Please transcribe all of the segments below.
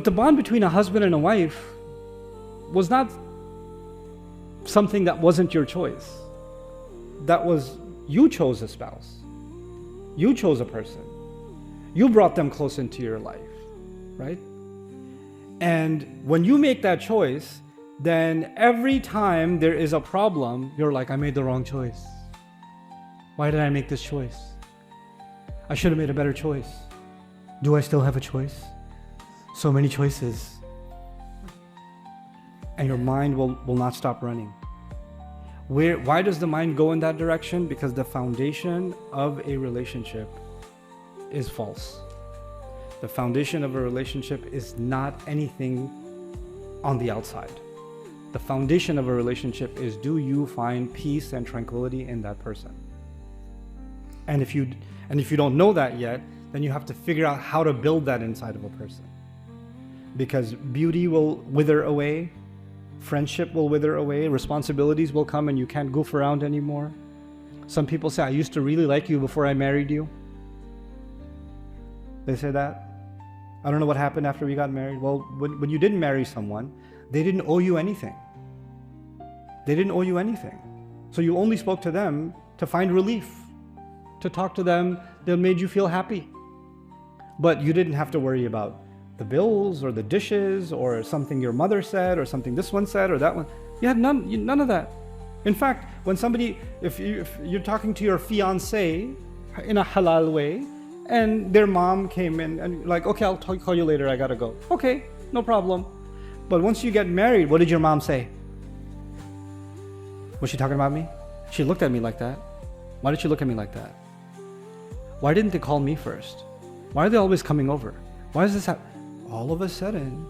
But the bond between a husband and a wife was not something that wasn't your choice. That was, you chose a spouse. You chose a person. You brought them close into your life, right? And when you make that choice, then every time there is a problem, you're like, I made the wrong choice. Why did I make this choice? I should have made a better choice. Do I still have a choice? So many choices. And your mind will not stop running. Why does the mind go in that direction? Because the foundation of a relationship is false. The foundation of a relationship is not anything on the outside. The foundation of a relationship is, do you find peace and tranquility in that person? And if you don't know that yet, then you have to figure out how to build that inside of a person. Because beauty will wither away, friendship will wither away, responsibilities will come and you can't goof around anymore. Some people say, I used to really like you before I married you. They say that. I don't know what happened after we got married. Well, when you didn't marry someone, they didn't owe you anything. They didn't owe you anything. So you only spoke to them to find relief, to talk to them that made you feel happy. But you didn't have to worry about the bills or the dishes or something your mother said or something this one said or that one. You had none of that. In fact, when somebody, if you're talking to your fiancé in a halal way, and their mom came in and like, okay, I'll call you later, I gotta go. Okay, no problem. But once you get married, what did your mom say? Was she talking about me? She looked at me like that. Why did she look at me like that? Why didn't they call me first? Why are they always coming over? Why is this happen? All of a sudden,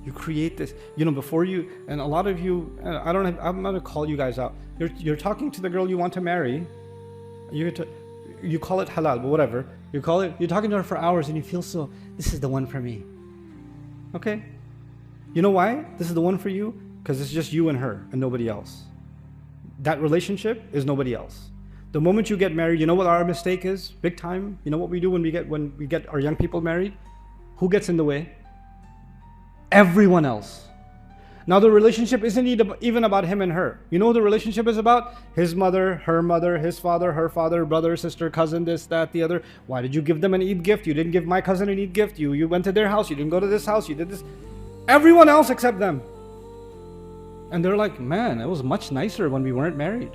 you create this, before you, and a lot of you, I'm gonna call you guys out. You're talking to the girl you want to marry. You call it halal, but whatever. You're talking to her for hours and you feel so, this is the one for me. Okay? You know why this is the one for you? Because it's just you and her and nobody else. That relationship is nobody else. The moment you get married, you know what our mistake is? Big time. You know what we do when we get our young people married? Who gets in the way? Everyone else. Now the relationship isn't even about him and her. You know what the relationship is about? His mother, his father, her father, brother, sister, cousin, this, that, the other. Why did you give them an Eid gift? You didn't give my cousin an Eid gift. You went to their house. You didn't go to this house. You did this. Everyone else except them. And they're like, man, it was much nicer when we weren't married.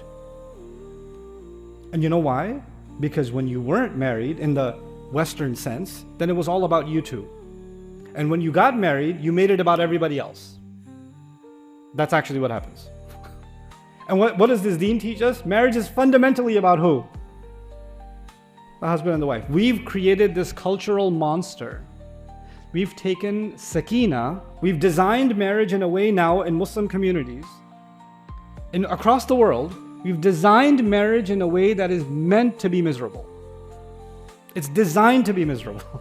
And you know why? Because when you weren't married in the Western sense, then it was all about you two. And when you got married, you made it about everybody else. That's actually what happens. And what does this deen teach us? Marriage is fundamentally about who? The husband and the wife. We've created this cultural monster. We've taken sakina, we've designed marriage in a way now in Muslim communities, across the world, we've designed marriage in a way that is meant to be miserable. It's designed to be miserable.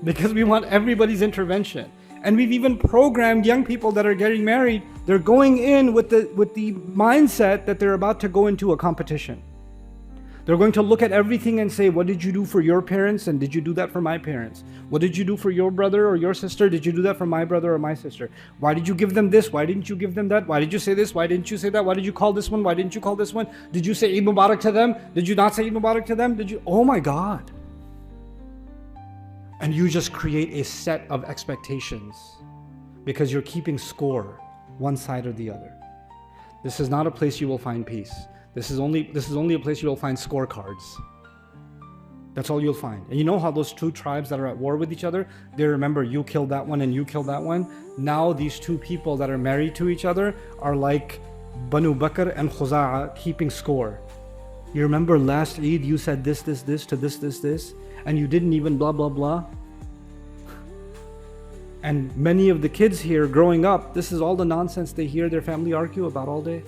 Because we want everybody's intervention. And we've even programmed young people that are getting married, they're going in with the mindset that they're about to go into a competition. They're going to look at everything and say, what did you do for your parents and did you do that for my parents? What did you do for your brother or your sister? Did you do that for my brother or my sister? Why did you give them this? Why didn't you give them that? Why did you say this? Why didn't you say that? Why did you call this one? Why didn't you call this one? Did you say Eid Mubarak to them? Did you not say Eid Mubarak to them? Oh my God. And you just create a set of expectations because you're keeping score, one side or the other. This is not a place you will find peace. This is only a place you will find scorecards. That's all you'll find. And you know how those two tribes that are at war with each other, they remember you killed that one and you killed that one. Now these two people that are married to each other are like Banu Bakr and Khuza'a keeping score. You remember last Eid you said this to this, and you didn't even blah, blah, blah. And many of the kids here growing up, this is all the nonsense they hear their family argue about all day.